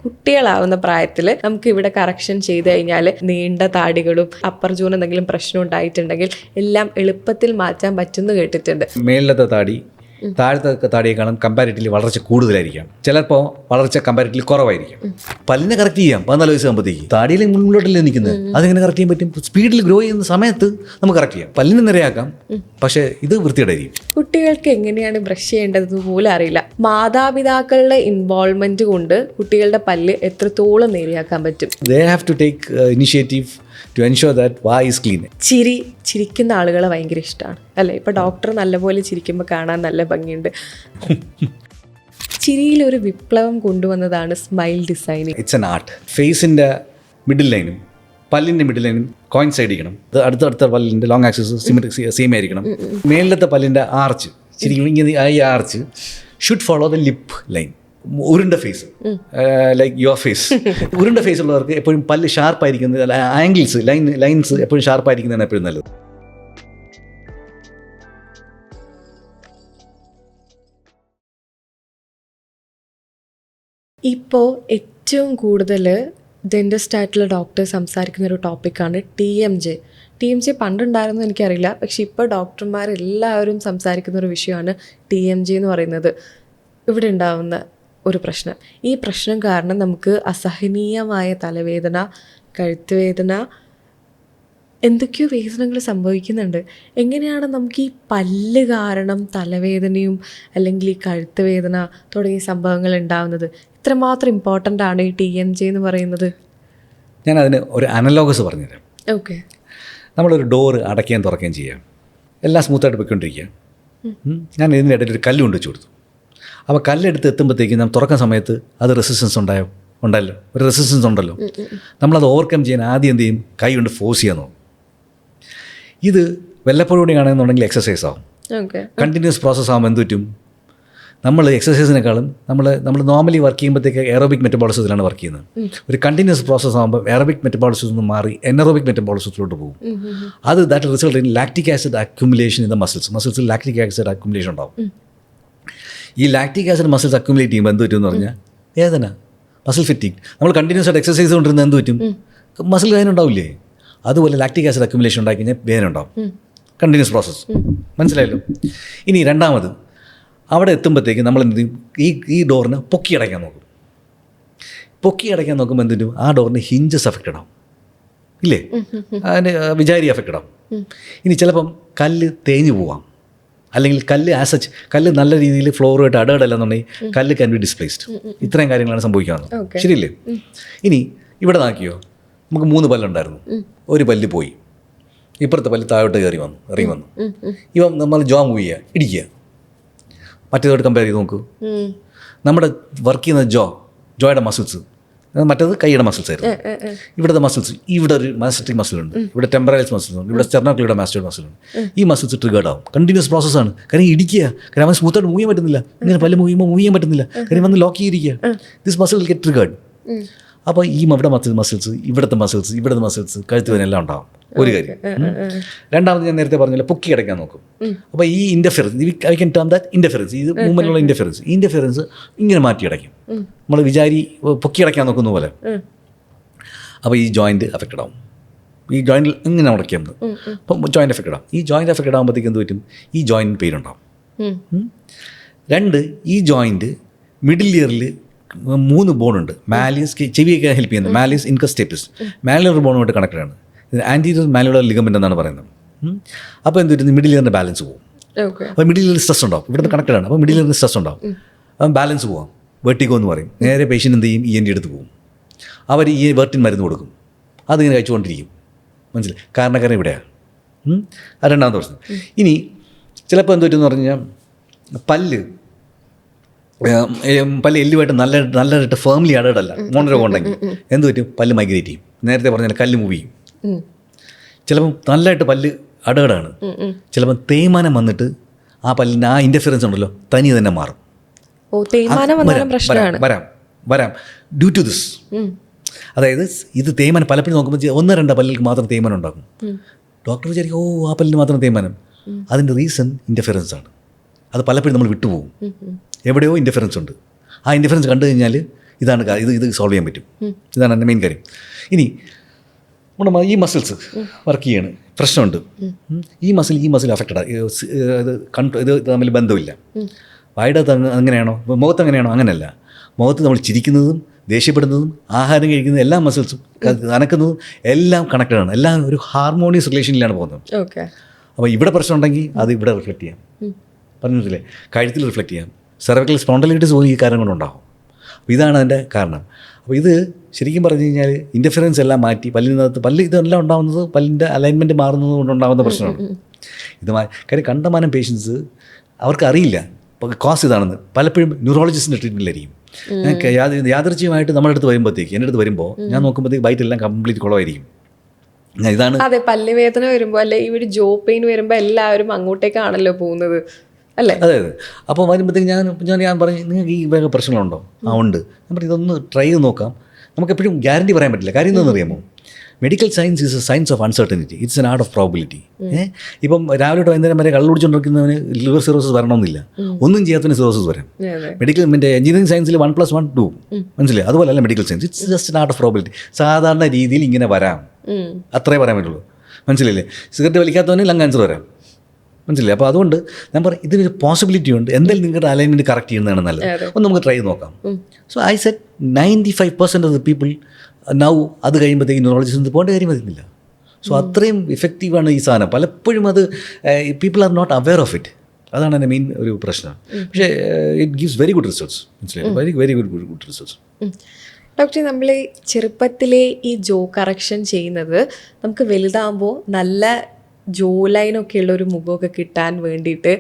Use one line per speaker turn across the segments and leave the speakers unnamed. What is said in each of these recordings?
കുട്ടികളാവുന്ന പ്രായത്തിൽ നമുക്ക് ഇവിടെ കറക്ഷൻ ചെയ്ത് കഴിഞ്ഞാൽ നീണ്ട താടികളും അപ്പർ ജൂൺ എന്തെങ്കിലും പ്രശ്നം ഉണ്ടായിട്ടുണ്ടെങ്കിൽ എല്ലാം എളുപ്പത്തിൽ മാറ്റാൻ പറ്റുമെന്ന് കേട്ടിട്ടുണ്ട്.
മേളിലത്തെ താടി താഴത്തെ താടിയേക്കാളും കമ്പാരിറ്റീവ്ലി വളർച്ച കൂടുതലായിരിക്കാം, ചിലപ്പോൾ വളർച്ച കമ്പാരിറ്റീവ്ലി കുറവായിരിക്കും. പല്ലിനെ കറക്റ്റ് ചെയ്യാം 14 വയസ്സ് ആകുമ്പോഴത്തേക്ക്. താടിയിൽ മുന്നിലോട്ടല്ലേ നിൽക്കുന്നത്, അതെങ്ങനെ കറക്റ്റ് ചെയ്യാൻ പറ്റും? സ്പീഡിൽ ഗ്രോ ചെയ്യുന്ന സമയത്ത് നമുക്ക് കറക്റ്റ് ചെയ്യാം, പല്ലിനെ നിറയാക്കാം, പക്ഷേ ഇത് വൃത്തിയുടെയായിരിക്കും.
കുട്ടികൾക്ക് എങ്ങനെയാണ് ബ്രഷ് ചെയ്യേണ്ടത് പോലും അറിയില്ല. മാതാപിതാക്കളുടെ ഇൻവോൾവ്മെന്റ് കൊണ്ട് കുട്ടികളുടെ പല്ല് എത്രത്തോളം നേരെയാക്കാൻ പറ്റും?
They have to take initiative to ensure that why is clean.
ചിരിക്കുന്ന ആളുകളെ ഭയങ്കര ഇഷ്ടമാണ് അല്ലേ? ഇപ്പൊ ഡോക്ടർ നല്ലപോലെ ചിരിക്കുമ്പോൾ കാണാൻ നല്ല ഭംഗിയുണ്ട്. ചിരിയിൽ ഒരു വിപ്ലവം കൊണ്ടുവന്നതാണ് smile designing.
It's an art. ഫേസിൻ്റെ മിഡിൽ ലൈനും പല്ലിൻ്റെ മിഡിൽ ലൈനും കോയിൻസൈഡ് ചെയ്യണം. അത് അടുത്ത പല്ലിൻ്റെ ലോങ് ആക്സിസ് സെയിം ആയിരിക്കണം. മേളിലത്തെ പല്ലിൻ്റെ ആർച്ച് ശരിക്കും ഇങ്ങനെ ഈ arch should follow the lip line. ഉരുണ്ട ഫേസ് ലൈക്ക് യുവർ ഫേസ്. ഉരുണ്ട ഫേസ് ഉള്ളവർക്ക് എപ്പോഴും പല്ല് ഷാർപ്പായിരിക്കുന്നത്, ആംഗിൾസ് ലൈൻസ് എപ്പോഴും ഷാർപ്പായിരിക്കുന്നതാണ് എപ്പോഴും നല്ലത്.
ഇപ്പോൾ ഏറ്റവും കൂടുതൽ ഡെൻറ്റിസ്റ്റ് ആയിട്ടുള്ള ഡോക്ടർ സംസാരിക്കുന്ന ഒരു ടോപ്പിക്കാണ് TMJ. TMJ പണ്ടുണ്ടായിരുന്നു എനിക്കറിയില്ല, പക്ഷെ ഇപ്പോൾ ഡോക്ടർമാരെല്ലാവരും സംസാരിക്കുന്ന ഒരു വിഷയമാണ് TMJ എന്ന് പറയുന്നത്. ഇവിടെ ഉണ്ടാവുന്ന ഒരു പ്രശ്നം, ഈ പ്രശ്നം കാരണം നമുക്ക് അസഹനീയമായ തലവേദന, കഴുത്ത് വേദന, എന്തൊക്കെയോ വേദനകൾ സംഭവിക്കുന്നുണ്ട്. എങ്ങനെയാണ് നമുക്ക് ഈ പല്ല് കാരണം തലവേദനയും അല്ലെങ്കിൽ ഈ കഴുത്ത് വേദന തുടങ്ങിയ സംഭവങ്ങൾ ഉണ്ടാവുന്നത്? ഇത്രമാത്രം ഇമ്പോർട്ടൻ്റ് ആണ് ഈ TMJ എന്ന് പറയുന്നത്?
ഞാൻ അതിന് ഒരു അനലോഗസ് പറഞ്ഞുതരാം.
ഓക്കെ.
നമ്മളൊരു ഡോറ് അടയ്ക്കുകയും തുറക്കുകയും ചെയ്യാം, എല്ലാം സ്മൂത്തായിട്ട് പോയിക്കൊണ്ടിരിക്കുക. ഞാൻ ഇതിൻ്റെ ഇടയിൽ ഒരു കല്ല് കൊണ്ടുവച്ച് കൊടുത്തു. അപ്പോൾ കല്ലെടുത്ത് എത്തുമ്പോഴത്തേക്കും നമ്മൾ തുറക്കുന്ന സമയത്ത് അത് റെസിസ്റ്റൻസ് ഉണ്ടല്ലോ, ഒരു റെസിസ്റ്റൻസ് ഉണ്ടല്ലോ. നമ്മളത് ഓവർകം ചെയ്യാൻ ആദ്യം എന്ത് ചെയ്യും? കൈ കൊണ്ട് ഫോഴ്സ് ചെയ്യാൻ നോക്കും. ഇത് വല്ലപ്പോഴും കൂടി ആണെന്നുണ്ടെങ്കിൽ എക്സസൈസ് ആവും. കണ്ടിന്യൂസ് പ്രോസസ്സ് ആകുമ്പോൾ എന്ത് പറ്റും? നമ്മൾ എക്സസൈസിനേക്കാളും നമ്മൾ നോർമലി വർക്ക് ചെയ്യുമ്പോഴത്തേക്ക് എയറോബിക് മെറ്റബോളിസത്തിലാണ് വർക്ക് ചെയ്യുന്നത്. ഒരു കണ്ടിന്യൂസ് പ്രോസസ്സ് ആകുമ്പോൾ എയറോബിക് മെറ്റബോളിസത്തിൽ നിന്ന് മാറി എനറോബിക് മെറ്റബോളിസത്തിലോട്ട് പോകും. അത് that result in lactic acid accumulation in the മസിൽസിൽ ലാക്റ്റിക് ആസിഡ് അക്യുമുലേഷൻ ഉണ്ടാവും. ഈ ലാക്റ്റിക് ആസിഡ് മസിൽസ് അക്യുമുലേറ്റ് ചെയ്യുമ്പോൾ എന്ത് പറ്റും എന്ന് പറഞ്ഞാൽ വേദന, മസിൽ ഫിറ്റിംഗ്. നമ്മൾ കണ്ടിന്യൂസ് ആയിട്ട് എക്സസൈസ് കൊണ്ടിരുന്നത് എന്ത് പറ്റും? മസിൽ വേദന ഉണ്ടാവില്ലേ? അതുപോലെ ലാക്റ്റിക് ആസിഡ് അക്യുമുലേഷൻ ഉണ്ടാക്കി കഴിഞ്ഞാൽ വേദന ഉണ്ടാവും. Continuous process. മനസ്സിലായല്ലോ? ഇനി രണ്ടാമത് അവിടെ എത്തുമ്പോഴത്തേക്ക് നമ്മൾ എന്ത് ചെയ്യും? ഈ ഡോറിനെ പൊക്കി അടയ്ക്കാൻ നോക്കും. പൊക്കി അടയ്ക്കാൻ നോക്കുമ്പോൾ എന്ത് പറ്റും? ആ ഡോറിന് ഹിഞ്ചസ് അഫക്റ്റഡ് ആവും ഇല്ലേ? അതിന് വിചാരി അഫക്റ്റഡ് ആവും. ഇനി ചിലപ്പം കല്ല് തേഞ്ഞു പോവാം, അല്ലെങ്കിൽ കല്ല് നല്ല രീതിയിൽ ഫ്ലോറുമായിട്ട് അടകടല്ലെന്നുണ്ടെങ്കിൽ കല്ല് ക്യാൻ ബി ഡിസ്പ്ലേസ്ഡ്. ഇത്രയും കാര്യങ്ങളാണ് സംഭവിക്കാവുന്നത്. ശരിയല്ലേ? ഇനി ഇവിടെ നോക്കിയോ, നമുക്ക് 3 പല്ലുണ്ടായിരുന്നു, ഒരു പല്ല് പോയി, ഇപ്പുറത്തെ പല്ല് താഴോട്ട് ഇറങ്ങി വന്നു. ഇവ നമ്മൾ ജോ മൂവ് ചെയ്യുക, ഇടിക്കുക. മറ്റേതോട്ട് കമ്പയർ ചെയ്ത് നോക്കൂ. നമ്മുടെ വർക്ക് ചെയ്യുന്ന ജോയുടെ മസിൽസ്, മറ്റേത് കൈയുടെ മസിൽസ് ആയിരുന്നു. ഇവിടുത്തെ മസിൽസ്, ഇവിടെ ഒരു മാസ്റ്ററിക് മസിലുണ്ട്, ഇവിടെ ടെമ്പറൽസ് മസിലുണ്ട്, ഇവിടെ സ്റ്റെർണോക്ലിയുടെ മാസ്റ്റേർഡ് മസിലുണ്ട്. ഈ മസിൽസ് ട്രിഗേർഡ് ആവും. കണ്ടിന്യൂസ് പ്രോസസ്സാണ്. കാര്യം ഇടിക്കുക, കാര്യം അവൻ സ്മൂത്തായിട്ട് മൂവ് ചെയ്യാൻ പറ്റുന്നില്ല. ഇങ്ങനെ പല്ല് മൂവ് ചെയ്യാൻ പറ്റുന്നില്ല, കാര്യം വന്ന് ലോക്ക് ചെയ്തിരിക്കുക. This muscle will get triggered. അപ്പോൾ ഈ ഇവിടെ മസിൽസ്, ഇവിടുത്തെ മസിൽസ്, കഴുത്ത് വേദന എല്ലാം ഉണ്ടാവും. ഒരു കാര്യം. രണ്ടാമത് ഞാൻ നേരത്തെ പറഞ്ഞില്ല, പൊക്കി അടയ്ക്കാൻ നോക്കും. അപ്പോൾ ഈ interference, I can term that interference, ഇത് മൂവ്മെൻറ്റിലുള്ള ഇൻ്റർഫിയറൻസ് ഇങ്ങനെ മാറ്റി അടയ്ക്കും. നമ്മൾ പൊക്കി അടയ്ക്കാൻ നോക്കുന്ന പോലെ. അപ്പോൾ ഈ ജോയിൻറ്റ് അഫക്റ്റഡ് ആവും. ഈ ജോയിൻറ്റിൽ ഇങ്ങനെ അടയ്ക്കുന്നത്, അപ്പം ജോയിൻറ്റ് അഫക്റ്റഡ് ആവും. ഈ ജോയിൻറ്റ് അഫക്റ്റഡ് ആകുമ്പോഴത്തേക്ക് എന്ത് പറ്റും? ഈ ജോയിൻറ്റ് പെയിൻ ഉണ്ടാവും. 2, ഈ ജോയിൻറ്റ് മിഡിൽ ഇയറിൽ 3 ബോണുണ്ട്. മാലിയസ്, ചെവിയൊക്കെ ഹെൽപ്പ് ചെയ്യുന്നത് മാലിയസ് ഇൻകസ്റ്റേപ്പിസ്, മാലിയർ ബോണുമായിട്ട് കണക്റ്റഡ് ആണ്. ഇത് ആൻറ്റീരിയർ മാലിയോളർ ലിഗമെൻ്റ് എന്നാണ് പറയുന്നത്. അപ്പോൾ എന്ത് പറ്റും? മിഡിൽ ഇയറിൻ്റെ ബാലൻസ് പോകും. അപ്പോൾ മിഡിൽ ഇയർ സ്ട്രെസ് ഉണ്ടാവും. ഇവിടുന്ന് കണക്റ്റഡ് ആണ്. അപ്പോൾ മിഡിൽ ഇയറിന് സ്ട്രെസ് ഉണ്ടാവും. അപ്പം ബാലൻസ് പോകാം. വെർട്ടിഗോ എന്ന് പറയും. നേരെ പേഷ്യൻ്റ് എന്ത് ചെയ്യും? ENT എടുത്ത് പോകും. അവർ ഈ വെർട്ടിൻ മരുന്ന് കൊടുക്കും. അതിങ്ങനെ കഴിച്ചുകൊണ്ടിരിക്കും. മനസ്സിലായി? കാരണക്കാരൻ ഇവിടെയാണ്. അത് രണ്ടാമത്തെ പ്രശ്നം. ഇനി ചിലപ്പോൾ എന്ത് പറ്റുമെന്ന് പറഞ്ഞു കഴിഞ്ഞാൽ പല്ല് എല്ലുമായിട്ട് നല്ലതായിട്ട് ഫേംലി അടടല്ല, മോണരോഗം ഉണ്ടെങ്കിൽ എന്ത് പറ്റും? പല്ല് മൈഗ്രേറ്റ് ചെയ്യും. നേരത്തെ പറഞ്ഞാൽ കല്ല് മൂവ് ചെയ്യും. ചിലപ്പം നല്ലതായിട്ട് പല്ല് അടകടാണ്, ചിലപ്പം തേയ്മാനം വന്നിട്ട് ആ പല്ലിൻ്റെ ആ ഇൻ്റർഫിയറൻസ് ഉണ്ടല്ലോ തനി തന്നെ മാറും. വരാം ഡ്യൂ ടു ദിസ്. അതായത് ഇത് തേയ്മാനം പലപ്പോഴും നോക്കുമ്പോൾ 1-2 പല്ലിലേക്ക് മാത്രം തേയ്മാനം ഉണ്ടാകും. ഡോക്ടർ വിചാരിക്കും ആ പല്ലിന് മാത്രം തേയ്മാനം. അതിൻ്റെ റീസൺ ഇൻ്റർഫിയറൻസ് ആണ്. അത് പലപ്പോഴും നമ്മൾ വിട്ടുപോകും. എവിടെയോ ഇൻ്റർഫിയറൻസ് ഉണ്ട്. ആ ഇൻ്റർഫിയറൻസ് കണ്ടു കഴിഞ്ഞാൽ ഇതാണ് ഇത് സോൾവ് ചെയ്യാൻ പറ്റും. ഇതാണ് എൻ്റെ മെയിൻ കാര്യം. ഇനി നമ്മുടെ ഈ മസിൽസ് വർക്ക് ചെയ്യാണ്, പ്രശ്നമുണ്ട്, ഈ മസിൽ അഫക്റ്റഡാണ്, ഇത് തമ്മിൽ ബന്ധമില്ല. വായുടെ അങ്ങനെയാണോ, മുഖത്ത് അങ്ങനെയാണോ? അങ്ങനെയല്ല. മുഖത്ത് നമ്മൾ ചിരിക്കുന്നതും ദേഷ്യപ്പെടുന്നതും ആഹാരം കഴിക്കുന്നതും എല്ലാ മസിൽസും അനക്കുന്നതും എല്ലാം കണക്റ്റഡാണ്. എല്ലാം ഒരു ഹാർമോണിയസ് റിലേഷനിലാണ് പോകുന്നത്. അപ്പോൾ ഇവിടെ പ്രശ്നം ഉണ്ടെങ്കിൽ അത് ഇവിടെ റിഫ്ലക്റ്റ് ചെയ്യാം. പറഞ്ഞിട്ടില്ലേ, കഴുത്തിൽ റിഫ്ലക്റ്റ് ചെയ്യാം. സെർവിക്കൽ സ്പോണ്ടലൈറ്റിസ് പോലും ഈ കാരണം കൊണ്ടുണ്ടാകും. അപ്പോൾ ഇതാണ് അതിൻ്റെ കാരണം. അപ്പോൾ ഇത് ശരിക്കും പറഞ്ഞു കഴിഞ്ഞാൽ ഇൻ്റർഫിറൻസ് എല്ലാം മാറ്റി പല്ലിനകത്ത് ഇതെല്ലാം ഉണ്ടാകുന്നത് പല്ലിൻ്റെ അലൈൻമെൻറ്റ് മാറുന്നത് കൊണ്ടുണ്ടാകുന്ന പ്രശ്നമാണ്. കാര്യം കണ്ടമാനം പേഷ്യൻസ് അവർക്കറിയില്ല കോസ് ഇതാണെന്ന്. പലപ്പോഴും ന്യൂറോളജിസ്റ്റിൻ്റെ ട്രീറ്റ്മെൻറ്റിലായിരിക്കും. ഞാൻ യാദൃച്ഛികമായിട്ട് നമ്മുടെ അടുത്ത് എൻ്റെ അടുത്ത് വരുമ്പോൾ ഞാൻ നോക്കുമ്പോഴത്തേക്ക് ബൈറ്റ് എല്ലാം കംപ്ലീറ്റ് കുളമായിരിക്കും. ഇതാണ്.
അതെ, പല്ലുവേദന വരുമ്പോൾ അല്ലെ ഈ ഒരു ജോ പെയിൻ വരുമ്പോൾ എല്ലാവരും അങ്ങോട്ടേക്കാണല്ലോ പോകുന്നത് അല്ലേ?
അതെ. അപ്പോൾ വരുമ്പോഴത്തേക്ക് ഞാൻ പറഞ്ഞു, നിങ്ങൾക്ക് ഈ വേഗം പ്രശ്നങ്ങളുണ്ടോ? ഉണ്ട്. ഞാൻ പറഞ്ഞു ഇതൊന്ന് ട്രൈ ചെയ്ത് നോക്കാം. നമുക്കെപ്പോഴും ഗ്യാരണ്ടി പറയാൻ പറ്റില്ല. കാര്യം എന്താണെന്ന് അറിയാമോ, medical science is A science of uncertainty. It's an art of probability. ഇപ്പം രാവിലെ തൊട്ട് വൈകുന്നേരം വരെ കള്ളു കുടിച്ചുകൊണ്ടിരിക്കുന്നവന് ലിവർ സിറോസിസ് വരണമെന്നില്ല, ഒന്നും ചെയ്യാത്തതിന് സിറോസിസ് വരാം. എഞ്ചിനീയറിംഗ് സയൻസിൽ 1+1 2 മനസ്സിലായി. അതുപോലെയല്ല medical science, it's just an art of probability. സാധാരണ രീതിയിൽ ഇങ്ങനെ വരാം, അത്രേ പറയാൻ പറ്റുള്ളൂ. മനസ്സിലായില്ലേ? സിഗരറ്റ് വലിക്കാത്തവന് ലങ് ക്യാൻസർ വരാം. മനസ്സിലായി. അപ്പോൾ അതുകൊണ്ട് ഞാൻ പറയും ഇതിനൊരു പോസിബിലിറ്റി ഉണ്ട്. എന്തായാലും നിങ്ങളുടെ അലൈൻമെൻറ്റ് കറക്റ്റ് ചെയ്യുന്നതാണ് നല്ലത്. ഒന്ന് നമുക്ക് ട്രൈ ചെയ്ത് നോക്കാം. So I set 95% of the people now അത് കഴിയുമ്പോഴത്തേക്ക് ന്യൂറോളജിസ്റ്റ് പോകേണ്ട കാര്യം വരുന്നില്ല. സോ അത്രയും ഇഫക്റ്റീവാണ് ഈ സാധനം. പലപ്പോഴും അത് people are not aware of it. അതാണ് എൻ്റെ മെയിൻ ഒരു പ്രശ്നം. പക്ഷേ it gives very good results. മനസ്സിലായി, വെരി ഗുഡ് റിസൾട്ട്സ്.
ഡോക്ടർ, നമ്മൾ ചെറുപ്പത്തിലെ ഈ ജോ കറക്ഷൻ ചെയ്യുന്നത് നമുക്ക് വലുതാകുമ്പോൾ നല്ല ജോ ലൈനൊക്കെ ഉള്ള ഒരു മുഖമൊക്കെ കിട്ടാൻ വേണ്ടിയിട്ട്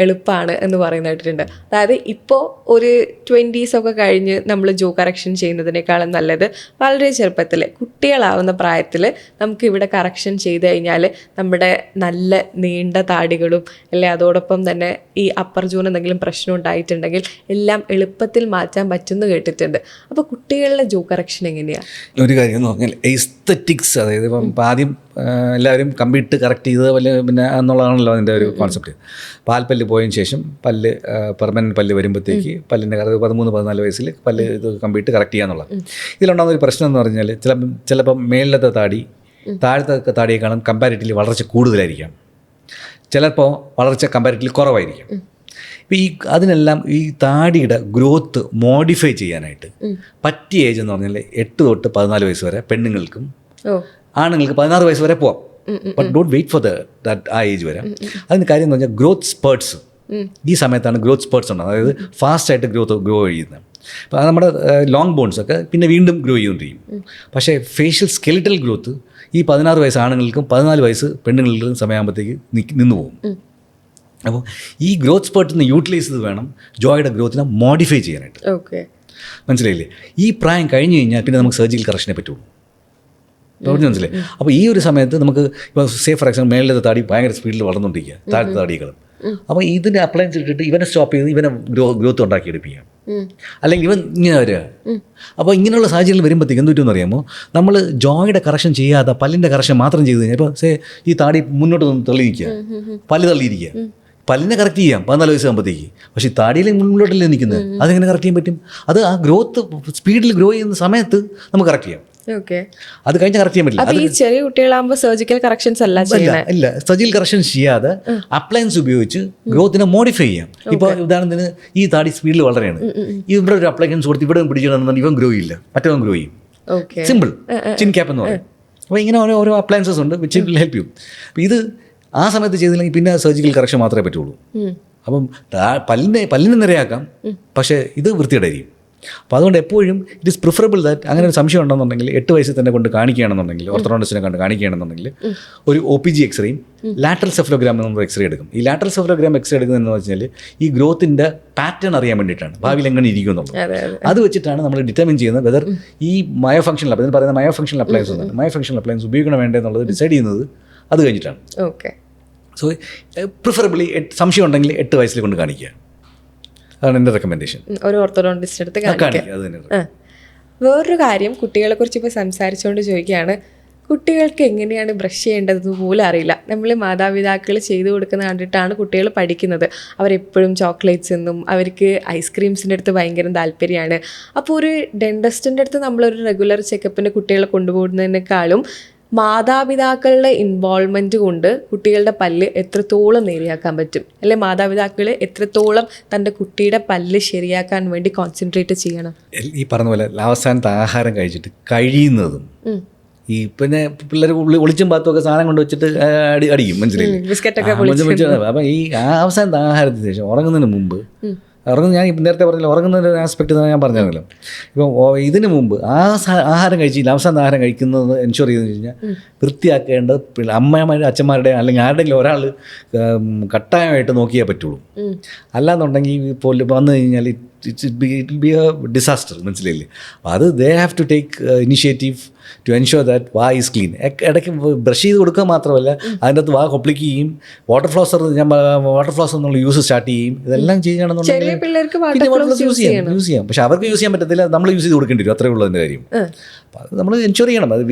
എളുപ്പമാണ് എന്ന് പറയുന്നതായിട്ടുണ്ട്. അതായത് ഇപ്പോൾ ഒരു 20s ഒക്കെ കഴിഞ്ഞ് നമ്മൾ ജോ കറക്ഷൻ ചെയ്യുന്നതിനേക്കാളും നല്ലത് വളരെ ചെറുപ്പത്തിൽ കുട്ടികളാവുന്ന പ്രായത്തിൽ നമുക്ക് ഇവിടെ കറക്ഷൻ ചെയ്ത് കഴിഞ്ഞാൽ നമ്മുടെ നല്ല നീണ്ട താടികളും അല്ലെ അതോടൊപ്പം തന്നെ ഈ അപ്പർ ജോൺ എന്തെങ്കിലും പ്രശ്നം ഉണ്ടായിട്ടുണ്ടെങ്കിൽ എല്ലാം എളുപ്പത്തിൽ മാറ്റാൻ പറ്റുമെന്ന് കേട്ടിട്ടുണ്ട്. അപ്പോൾ കുട്ടികളുടെ ജോ കറക്ഷൻ എങ്ങനെയാണ്?
ഒരു കാര്യം എന്ന് പറഞ്ഞാൽ എസ്തറ്റിക്സ്, അതായത് ഇപ്പം ആദ്യം എല്ലാവരും കമ്പിട്ട് കറക്റ്റ് ചെയ്ത് പിന്നെ എന്നുള്ളതാണല്ലോ അതിൻ്റെ ഒരു കോൺസെപ്റ്റ്. പാൽപ്പല്ല് പോയതിന് ശേഷം പല്ല് പെർമനൻറ്റ് പല്ല് വരുമ്പോഴത്തേക്ക് പല്ലിൻ്റെ 13-14 വയസ്സിൽ പല്ല് ഇത് കമ്പിട്ട് കറക്റ്റ് ചെയ്യുക എന്നുള്ളത്. ഇതിലുണ്ടാകുന്ന ഒരു പ്രശ്നം എന്ന് പറഞ്ഞാൽ ചിലപ്പം മേളിലത്തെ താഴത്തെ താടിയേക്കാളും കമ്പാരിറ്റീവ്ലി വളർച്ച കൂടുതലായിരിക്കാം, ചിലപ്പോൾ വളർച്ച കമ്പാരിറ്റീവ്ലി കുറവായിരിക്കും. ഇപ്പോൾ അതിനെല്ലാം ഈ താടിയുടെ ഗ്രോത്ത് മോഡിഫൈ ചെയ്യാനായിട്ട് പറ്റിയ ഏജ് എന്ന് പറഞ്ഞാൽ 8 തൊട്ട് 14 വയസ്സ് വരെ പെണ്ണുങ്ങൾക്കും ആണുങ്ങൾക്ക് 16 വയസ്സ് വരെ പോവാം. But don't wait for that ആ ഏജ് വരാം. അതിന് കാര്യം എന്ന് പറഞ്ഞാൽ ഗ്രോത്ത് സ്പേർട്സ്, ഈ സമയത്താണ് ഗ്രോത്ത് സ്പേർട്സ് ഉണ്ടാകും. അതായത് ഫാസ്റ്റായിട്ട് ഗ്രോ ചെയ്യുന്നത്. അപ്പോൾ അത് നമ്മുടെ ലോങ് ബോൺസൊക്കെ പിന്നെ വീണ്ടും ഗ്രോ ചെയ്തുകൊണ്ടിരിക്കും. പക്ഷേ ഫേഷ്യൽ സ്കെലിറ്റൽ ഗ്രോത്ത് ഈ 16 വയസ്സ് ആണുങ്ങൾക്കും 14 വയസ്സ് പെണ്ണുങ്ങൾക്കും സമയമാകുമ്പോഴത്തേക്ക് നിന്ന് പോകും. അപ്പോൾ ഈ ഗ്രോത്ത് സ്പേർട്ടിന് യൂട്ടിലൈസ് ചെയ്ത് വേണം ജോയുടെ ഗ്രോത്തിനെ മോഡിഫൈ ചെയ്യാനായിട്ട്. മനസ്സിലായില്ലേ? ഈ പ്രായം കഴിഞ്ഞ് കഴിഞ്ഞാൽ പിന്നെ നമുക്ക് സർജിക്കൽ കറക്ഷനെ പറ്റുള്ളൂ. മനസ്സിലായി? അപ്പോൾ ഈ ഒരു സമയത്ത് നമുക്ക് ഇപ്പോൾ ഫോർ എക്സാമ്പിൾ മേളിലത്തെ താടി ഭയങ്കര സ്പീഡിൽ വളർന്നുകൊണ്ടിരിക്കുക, താഴത്തെ താടികളും. അപ്പോൾ ഇതിൻ്റെ അപ്ലയൻസ് ഇട്ടിട്ട് ഇവനെ സ്റ്റോപ്പ് ചെയ്ത് ഇവനെ ഗ്രോത്ത് ഉണ്ടാക്കിയെടുപ്പിക്കാം, അല്ലെങ്കിൽ ഇവൻ ഇങ്ങനെ വരിക. അപ്പോൾ ഇങ്ങനെയുള്ള സാഹചര്യങ്ങൾ വരുമ്പോഴത്തേക്ക് എന്ത് പറ്റുമെന്ന് അറിയാമോ, നമ്മൾ ജോയുടെ കറക്ഷൻ ചെയ്യാതെ പല്ലിൻ്റെ കറക്ഷൻ മാത്രം ചെയ്ത് കഴിഞ്ഞാൽ ഇപ്പോൾ ഈ താടി മുന്നോട്ട് തള്ളിയിരിക്കുക, പല്ല് തള്ളിയിരിക്കുക, പല്ലിനെ കറക്റ്റ് ചെയ്യാം 14 വയസ്സാകുമ്പോഴത്തേക്ക്. പക്ഷേ ഈ താടിയിൽ മുന്നോട്ടല്ലേ നിൽക്കുന്നത്, അതെങ്ങനെ കറക്റ്റ് ചെയ്യാൻ പറ്റും? അത് ആ ഗ്രോത്ത് സ്പീഡിൽ ഗ്രോ ചെയ്യുന്ന സമയത്ത് നമുക്ക് കറക്റ്റ് ചെയ്യാം. അത് കഴിഞ്ഞ് കറക്റ്റ് ചെയ്യാൻ പറ്റില്ല.
ഈ ചെറിയ കുട്ടികളാകുമ്പോൾ സർജിക്കൽ കറക്ഷൻസ് ഇല്ല,
സർജിക്കൽ കറക്ഷൻ ചെയ്യാതെ അപ്ലയൻസ് ഉപയോഗിച്ച് ഗ്രോത്തിനെ മോഡിഫൈ ചെയ്യാം. ഇപ്പോൾ ഉദാഹരണത്തിന് ഈ താടി സ്പീഡിൽ വളരെയാണ്, ഇവിടെ ഒരു അപ്ലയൻസ് കൊടുത്ത് ഇവിടെ പിടിച്ചിടുന്ന ഇവൻ ഗ്രോ ചെയ്യില്ല, മറ്റവൻ ഗ്രോ ചെയ്യും. സിമ്പിൾ ചിൻ ക്യാപ്പ് എന്ന് പറയും. അപ്പോൾ ഇങ്ങനെ ഓരോ അപ്ലയൻസസ് ഉണ്ട് വിച്ച് വിൽ ഹെൽപ്പ് യു. അപ്പോൾ ഇത് ആ സമയത്ത് ചെയ്തില്ലെങ്കിൽ പിന്നെ സർജിക്കൽ കറക്ഷൻ മാത്രമേ പറ്റുള്ളൂ. അപ്പം പല്ലിനെ നിരയാക്കാം, പക്ഷേ ഇത് വൃത്തിയുടെയായിരിക്കും. അപ്പോൾ അതുകൊണ്ട് എപ്പോഴും ഇറ്റ് ഈസ് പ്രിഫറബിൾ ദാറ്റ് അങ്ങനെ ഒരു സംശയം ഉണ്ടെന്നുണ്ടെങ്കിൽ 8 വയസ്സിൽ തന്നെ കൊണ്ട് കാണിക്കുകയാണെന്നുണ്ടെങ്കിൽ, ഓർത്തഡോണ്ടിസ്റ്റിനെ കണ്ട് കാണിക്കുകയാണെന്നുണ്ടെങ്കിൽ ഒരു OPG എക്സ്റേയും ലാറ്ററൽ സെഫലോഗ്രാം എന്നൊരു എക്സ്റേ എടുക്കും. ഈ ലാറ്ററൽ സെഫലോഗ്രാം എക്സ്റേ എടുക്കുന്നതെന്ന് വെച്ചാൽ ഈ ഗ്രോത്തിൻ്റെ പാറ്റേൺ അറിയാൻ വേണ്ടിയിട്ടാണ്, ഭാവിയിൽ എങ്ങനെ ഇരിക്കും എന്നുള്ളത്. അത് വെച്ചിട്ടാണ് നമ്മൾ ഡിറ്റർമിൻ ചെയ്യുന്നത് വെദർ ഈ മയോഫങ്ഷണൽ ഇതിന് പറയുന്ന മയോഫങ്ഷണൽ അപ്ലയൻസ് ഉണ്ട്, മയോഫങ്ഷണൽ അപ്ലയൻസ് ഉപയോഗിക്കണം വേണ്ടേ എന്നുള്ളത് ഡിസൈഡ് ചെയ്യുന്നത് അത് കഴിഞ്ഞിട്ടാണ്. സോ പ്രിഫറബിളി സംശയം ഉണ്ടെങ്കിൽ 8 വയസ്സിൽ കൊണ്ട് കാണിക്കുക. അതാണ് എൻ്റെ റെക്കമെൻഡേഷൻ.
ഒരു ഓർത്തഡോണ്ടിസ്റ്റ് അടുത്ത് കാണിക്കുക. വേറൊരു കാര്യം കുട്ടികളെ കുറിച്ച് ഇപ്പോൾ സംസാരിച്ചുകൊണ്ട് ചോദിക്കുകയാണ്, കുട്ടികൾക്ക് എങ്ങനെയാണ് ബ്രഷ് ചെയ്യേണ്ടതെന്ന് പോലും അറിയില്ല. നമ്മൾ മാതാപിതാക്കൾ ചെയ്തു കൊടുക്കുന്നത് കണ്ടിട്ടാണ് കുട്ടികൾ പഠിക്കുന്നത്. അവരെപ്പോഴും ചോക്ലേറ്റ്സ് എന്നും അവർക്ക് ഐസ്ക്രീംസിൻ്റെ അടുത്ത് ഭയങ്കര താല്പര്യമാണ്. അപ്പോൾ ഒരു ഡെൻറ്റിസ്റ്റിൻ്റെ അടുത്ത് നമ്മളൊരു റെഗുലർ ചെക്കപ്പിന് കുട്ടികളെ കൊണ്ടുപോകുന്നതിനേക്കാളും മാതാപിതാക്കളുടെ ഇൻവോൾവ്മെൻറ്റ് കൊണ്ട് കുട്ടികളുടെ പല്ല് എത്രത്തോളം നേരെയാക്കാൻ പറ്റും, അല്ലെ മാതാപിതാക്കൾ എത്രത്തോളം തൻ്റെ കുട്ടിയുടെ പല്ല് ശരിയാക്കാൻ വേണ്ടി കോൺസെൻട്രേറ്റ് ചെയ്യണം.
ഈ പറഞ്ഞ പോലെ അവസാനത്തെ ആഹാരം കഴിച്ചിട്ട് കഴിയുന്നതും ഈ പിന്നെ പിള്ളേർ ഒളിച്ചും പാത്തുമൊക്കെ സാധനം കൊണ്ട് വെച്ചിട്ട് അടിക്കും, മനസ്സിലായില്ലേ?
ബിസ്ക്കറ്റൊക്കെ.
അപ്പം ഈ അവസാനത്തെ ആഹാരത്തിന് ശേഷം ഉറങ്ങുന്നതിന് മുമ്പ് ഞാൻ നേരത്തെ പറഞ്ഞില്ല, ഉറങ്ങുന്നൊരു ആസ്പെക്റ്റ് ഞാൻ പറഞ്ഞല്ലോ. ഇപ്പം ഇതിന് മുമ്പ് ആഹാരം കഴിച്ചില്ല, അവസാന ആഹാരം കഴിക്കുന്നത് എൻഷുർ ചെയ്തെന്ന് വെച്ച് കഴിഞ്ഞാൽ വൃത്തിയാക്കേണ്ടത് അമ്മമാരുടെ അച്ഛന്മാരുടെ അല്ലെങ്കിൽ ആരുടെങ്കിലും ഒരാൾ കട്ടായമായിട്ട് നോക്കിയേ പറ്റുള്ളൂ. അല്ലാന്നുണ്ടെങ്കിൽ ഇപ്പോൾ വന്നു കഴിഞ്ഞാൽ it will be a disaster, മനസ്സിലായില്ലേ? അപ്പോൾ അത് they have to take initiative to ensure that വാ ഈസ് ക്ലീൻ. ഇടയ്ക്ക് ബ്രഷ് ചെയ്ത് കൊടുക്കുക മാത്രമല്ല, അതിൻ്റെ അകത്ത് വാ കൊപ്ലിക്കുകയും വാട്ടർ ഫ്ലോസർ എന്നുള്ള യൂസ് സ്റ്റാർട്ട് ചെയ്യും. ഇതെല്ലാം ചെയ്യുകയാണെന്നുണ്ടെങ്കിൽ യൂസ് ചെയ്യാം. പക്ഷെ അവർക്ക് യൂസ് ചെയ്യാൻ പറ്റത്തില്ല, നമ്മൾ യൂസ് ചെയ്ത് കൊടുക്കേണ്ടി വരും, അത്രേ ഉള്ളൂ അതിൻ്റെ കാര്യം. അപ്പോൾ അത് നമ്മൾ എൻഷുർ ചെയ്യണം. അത്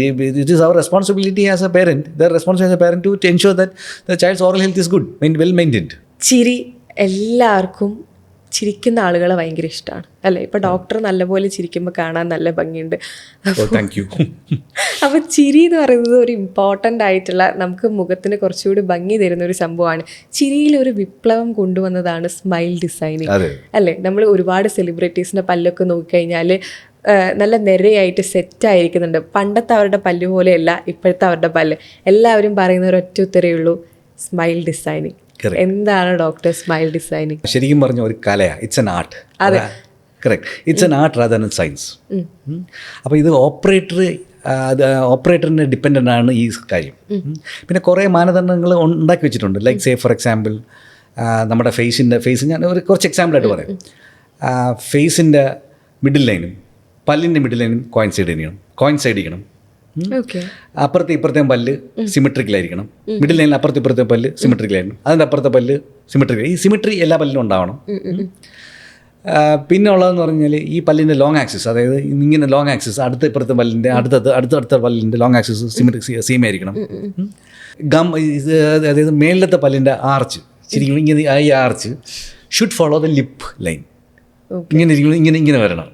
it is our responsibility as a parent, their responsibility as a parent to ensure that the child's oral health is good, well maintained.
ചിരി എല്ലാവർക്കും ചിരിക്കുന്ന ആളുകളെ ഭയങ്കര ഇഷ്ടമാണ്, അല്ലേ? ഇപ്പോൾ ഡോക്ടർ നല്ലപോലെ ചിരിക്കുമ്പോൾ കാണാൻ നല്ല ഭംഗിയുണ്ട്.
Thank you.
അപ്പോൾ ചിരി എന്ന് പറയുന്നത് ഒരു ഇമ്പോർട്ടൻ്റ് ആയിട്ടുള്ള, നമുക്ക് മുഖത്തിന് കുറച്ചുകൂടി ഭംഗി തരുന്ന ഒരു സംഭവമാണ്. ചിരിയിൽ ഒരു വിപ്ലവം കൊണ്ടുവന്നതാണ് സ്മൈൽ ഡിസൈനിങ്, അല്ലേ? നമ്മൾ ഒരുപാട് സെലിബ്രിറ്റീസിൻ്റെ പല്ലൊക്കെ നോക്കിക്കഴിഞ്ഞാൽ നല്ല നിരയായിട്ട് സെറ്റായിരിക്കുന്നുണ്ട്. പണ്ടത്തെ അവരുടെ പല്ല് പോലെയല്ല ഇപ്പോഴത്തെ അവരുടെ പല്ല്. എല്ലാവരും പറയുന്ന ഒരു ഒറ്റ ഉത്തരേ ഉള്ളൂ, സ്മൈൽ ഡിസൈനിങ്. എന്താണ് ഡോക്ടർ സ്മൈൽ ഡിസൈനിങ്?
ശരിക്കും പറഞ്ഞ ഒരു കലയാണ്, ഇറ്റ്സ് എൻ ആർട്ട്. അതെ, correct. It's an art rather than science. അപ്പോൾ ഇത് ഓപ്പറേറ്ററിനെ ഡിപ്പെൻഡൻ്റ് ആണ് ഈ കാര്യം. പിന്നെ കുറേ മാനദണ്ഡങ്ങൾ ഉണ്ടാക്കി വെച്ചിട്ടുണ്ട്. ലൈക്ക് സേ ഫോർ എക്സാമ്പിൾ നമ്മുടെ ഫേസ് ഞാൻ ഒരു കുറച്ച് എക്സാമ്പിളായിട്ട് പറയാം. ഫേസിൻ്റെ മിഡിൽ ലൈനും പല്ലിൻ്റെ മിഡിൽ ലൈനും കോയിൻസൈഡ് ചെയ്യണം. അപ്പുറത്തെ ഇപ്പുറത്തെയും പല്ല് സിമെട്രിക്കലായിരിക്കണം. മിഡിൽ ലൈനിൽ അപ്പുറത്തെ ഇപ്പുറത്തെ പല്ല് സിമെട്രിക്കലായിരിക്കണം. അതിൻ്റെ അപ്പുറത്തെ പല്ല് സിമെട്രിക്കൽ. ഈ സിമെട്രി എല്ലാ പല്ലിലും ഉണ്ടാവണം. പിന്നെ ഉള്ളതെന്ന് പറഞ്ഞാൽ ഈ പല്ലിൻ്റെ ലോങ് ആക്സിസ്, അതായത് ഇങ്ങനെ ലോങ് ആക്സിസ് അടുത്ത ഇപ്പുറത്തെ പല്ലിൻ്റെ അടുത്ത പല്ലിൻ്റെ ലോങ് ആക്സിസ് സെയിം ആയിരിക്കണം. അതായത് മേളിലത്തെ പല്ലിൻ്റെ ആർച്ച് ശരിക്കും ഇങ്ങനെ ഈ arch should follow the lip line. ഇങ്ങനെ വരണം.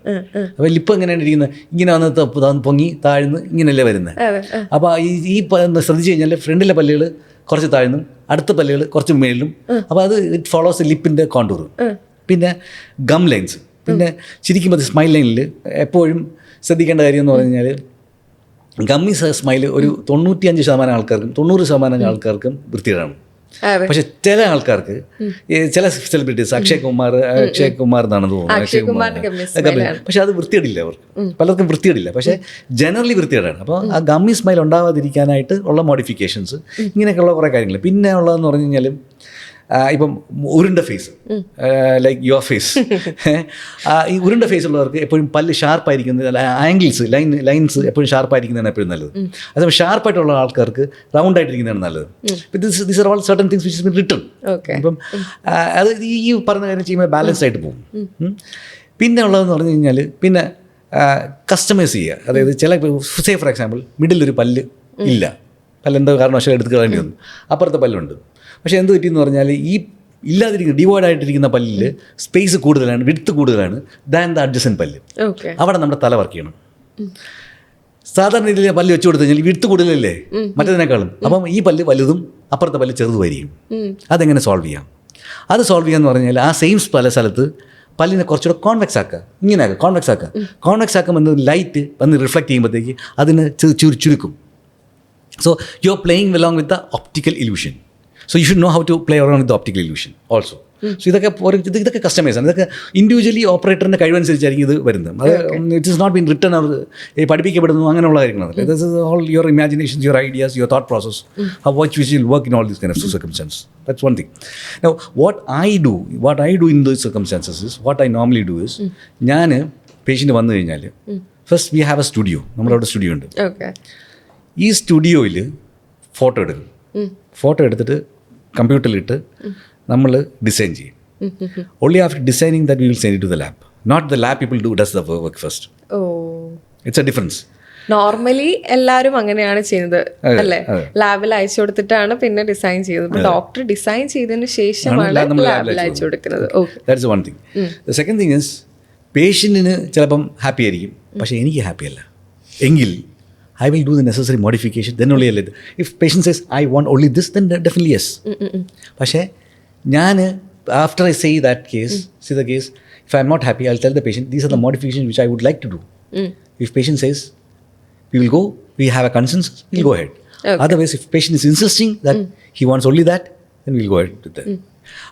അപ്പോൾ ലിപ്പ് എങ്ങനെയാണ് ഇരിക്കുന്നത്? ഇങ്ങനെ വന്ന് പൊങ്ങി താഴ്ന്ന് ഇങ്ങനെയല്ലേ വരുന്നത്. അപ്പോൾ ഈ ശ്രദ്ധിച്ചു കഴിഞ്ഞാൽ ഫ്രണ്ടിലെ പല്ലുകൾ കുറച്ച് താഴ്ന്നും അടുത്ത പല്ലുകൾ കുറച്ച് മേളിലും. അപ്പോൾ അത് ഇറ്റ് ഫോളോസ് ലിപ്പിൻ്റെ കോണ്ടൂർ. പിന്നെ ഗം ലൈൻസ്. പിന്നെ ചിരിക്കുമ്പോൾ സ്മൈൽ ലൈനിൽ എപ്പോഴും ശ്രദ്ധിക്കേണ്ട കാര്യം എന്ന് പറഞ്ഞു കഴിഞ്ഞാൽ ഗമ്മി സ്മൈൽ ഒരു 95% ആൾക്കാർക്കും 90% ആൾക്കാർക്കും വൃത്തികേടാണ്. പക്ഷെ ചില ആൾക്കാർക്ക്, ചില സെലിബ്രിറ്റീസ്, അക്ഷയ് കുമാർ എന്നാണെന്ന് തോന്നുന്നു, അക്ഷയ് കുമാർ, പക്ഷെ അത് വൃത്തിയിടില്ല. അവർക്ക് പലർക്കും വൃത്തിയിടില്ല, പക്ഷേ ജനറലി വൃത്തികേടാണ്. അപ്പോൾ ആ ഗമ്മി സ്മൈൽ ഉണ്ടാവാതിരിക്കാനായിട്ട് ഉള്ള മോഡിഫിക്കേഷൻസ്, ഇങ്ങനെയൊക്കെയുള്ള കുറേ കാര്യങ്ങൾ. പിന്നെ ഉള്ളതെന്ന് പറഞ്ഞു കഴിഞ്ഞാൽ ഇപ്പം ഉരുണ്ട ഫേസ്, ലൈക്ക് യുവർ ഫേസ്, ഈ ഉരുണ്ട ഫേസ് ഉള്ളവർക്ക് എപ്പോഴും പല്ല് ഷാർപ്പായിരിക്കുന്നത്, ആംഗിൾസ് ലൈൻസ് എപ്പോഴും ഷാർപ്പായിരിക്കുന്നതാണ് എപ്പോഴും നല്ലത്. അതേപോലെ ഷാർപ്പായിട്ടുള്ള ആൾക്കാർക്ക് റൗണ്ട് ആയിട്ടിരിക്കുന്നതാണ് നല്ലത്. These are all certain things which is been written. അപ്പം അത് ഈ പറഞ്ഞ കാര്യം ചെയ്യുമ്പോൾ ബാലൻസ് ആയിട്ട് പോകും. പിന്നെ ഉള്ളതെന്ന് പറഞ്ഞു കഴിഞ്ഞാൽ പിന്നെ കസ്റ്റമൈസ് ചെയ്യുക. അതായത് ചില സേ ഫോർ എക്സാമ്പിൾ മിഡിലൊരു പല്ല് ഇല്ല, പല്ലെന്തോ കാരണവശാൽ എടുത്ത് കളയേണ്ടി വന്നു, അപ്പുറത്തെ പല്ലുണ്ട്. പക്ഷേ എന്ത് പറ്റിയെന്ന് പറഞ്ഞാൽ ഈ ഇല്ലാതിരിക്കുന്ന ഡിവോയ്ഡ് ആയിട്ടിരിക്കുന്ന പല്ലിൽ സ്പേസ് കൂടുതലാണ്, വിഡ്ത്ത് കൂടുതലാണ് ദാൻ ദ അഡ്ജസൻറ്റ് പല്ല്. അവിടെ നമ്മുടെ തല വർക്ക് ചെയ്യണം. സാധാരണ രീതിയിൽ പല്ല് വെച്ച് കൊടുത്തു കഴിഞ്ഞാൽ വിഡ്ത്ത് കൂടുതലല്ലേ മറ്റേതിനേക്കാളും. അപ്പം ഈ പല്ല് വലുതും അപ്പുറത്തെ പല്ല് ചെറുതുമായിരിക്കും. അതെങ്ങനെ സോൾവ് ചെയ്യാം? അത് സോൾവ് ചെയ്യാന്ന് പറഞ്ഞാൽ ആ സെയിം സ്ഥലത്ത് പല്ലിനെ കുറച്ചുകൂടെ കോൺവെക്സ് ആക്കുക. ഇങ്ങനെ ആക്കുക, കോൺവെക്സ് ആക്കുമ്പോൾ ലൈറ്റ് വന്ന് റിഫ്ലക്റ്റ് ചെയ്യുമ്പോഴത്തേക്ക് അതിന് ചുരുക്കും. So you're playing along with the optical illusion. So you should know how to play around with the optical illusion also. So ഇതൊക്കെ കസ്റ്റമൈസ് ആണ്. ഇതൊക്കെ ഇൻഡിവിജ്വലി ഓപ്പറേറ്ററിൻ്റെ കഴിവനുസരിച്ചായിരിക്കും ഇത് വരുന്നത്. അത് it is not been written അവർ പഠിപ്പിക്കപ്പെടുന്നു അങ്ങനെയുള്ള കാര്യങ്ങളല്ല. This is all your imaginations, your ideas, your thought process, how which will work in all these kind of circumstances. That's one thing. Now what I do in these circumstances is, what I normally do is, ഞാൻ patient വന്നു കഴിഞ്ഞാൽ first we have a studio. നമ്മളവിടെ studio ഉണ്ട്. ഈ സ്റ്റുഡിയോയിൽ photo എടുക്കും. Photo എടുത്തിട്ട് കമ്പ്യൂട്ടറിലിട്ട് നമ്മൾ ഡിസൈൻ ചെയ്യും. Only after designing that we will send it to the lab. Not the lab people does the work first. It's a difference.
Normally എല്ലാവരും അങ്ങനെയാണ് ചെയ്യുന്നത് അല്ലേ? ലാബിൽ അയച്ചു കൊടുത്തിട്ടാണ് പിന്നെ ഡിസൈൻ ചെയ്യുന്നത്. ഇപ്പൊ ഡോക്ടർ ഡിസൈൻ ചെയ്തതിന് ശേഷമാണ് ലാബിൽ അയച്ചു കൊടുക്കുന്നത്.
That's one thing. The second thing is പേഷ്യൻറ്റിന് ചിലപ്പം ഹാപ്പി ആയിരിക്കും, പക്ഷേ എനിക്ക് ഹാപ്പി അല്ല എങ്കിൽ I will do the necessary modification, then only I'll let. If patient says, I want only this, then definitely yes. പക്ഷേ ഞാൻ after I see the case, if I am not happy, I'll tell the patient, these are the modifications which I would like to do. If patient says, we will go, we have a consensus, we'll go ahead. Otherwise, if patient is insisting that he wants only that, then we'll go ahead with that.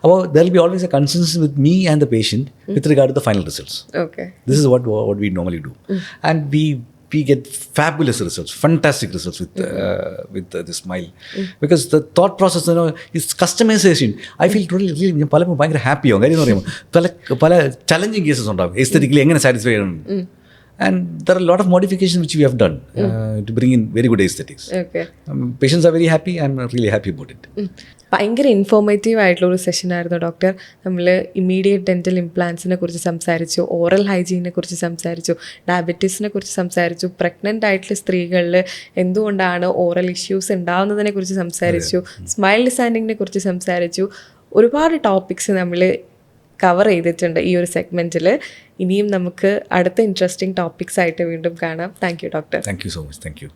About there will be always a consensus with me and the patient with regard to the final results.
Okay.
This is what we normally do. And we get fabulous results, fantastic results with the smile, because the thought process, is customization. I feel really ഞാൻ പലപ്പോൾ ഭയങ്കര happy ആവും. കാര്യം എന്ന് പറയുമ്പോൾ പല challenging cases ഉണ്ടാവും aesthetically എങ്ങനെ satisfy ചെയ്യണം. And there are a lot of modifications which we have done to bring in very good aesthetics.
Okay.
Patients are very happy. I'm really happy about it.
ഭയങ്കര informative ആയിട്ടുള്ള ഒരു സെഷനായിരുന്നു doctor. നമ്മൾ immediate dental ഇംപ്ലാൻസിനെ കുറിച്ച് സംസാരിച്ചു, oral ഹൈജീനെ കുറിച്ച് സംസാരിച്ചു, ഡയബറ്റീസിനെ കുറിച്ച് സംസാരിച്ചു, പ്രഗ്നൻ്റ് ആയിട്ടുള്ള സ്ത്രീകളിൽ എന്തുകൊണ്ടാണ് ഓറൽ ഇഷ്യൂസ് ഉണ്ടാവുന്നതിനെ കുറിച്ച് സംസാരിച്ചു, സ്മൈൽ ഡിസൈനിങ്ങിനെ കുറിച്ച് സംസാരിച്ചു. ഒരുപാട് ടോപ്പിക്സ് നമ്മൾ കവർ ചെയ്തിട്ടുണ്ട് ഈ ഒരു സെഗ്മെൻറ്റിൽ. ഇനിയും നമുക്ക് അടുത്ത ഇൻട്രസ്റ്റിംഗ് ടോപ്പിക്സ് ആയിട്ട് വീണ്ടും കാണാം. Thank you doctor.
Thank you so much. Thank you.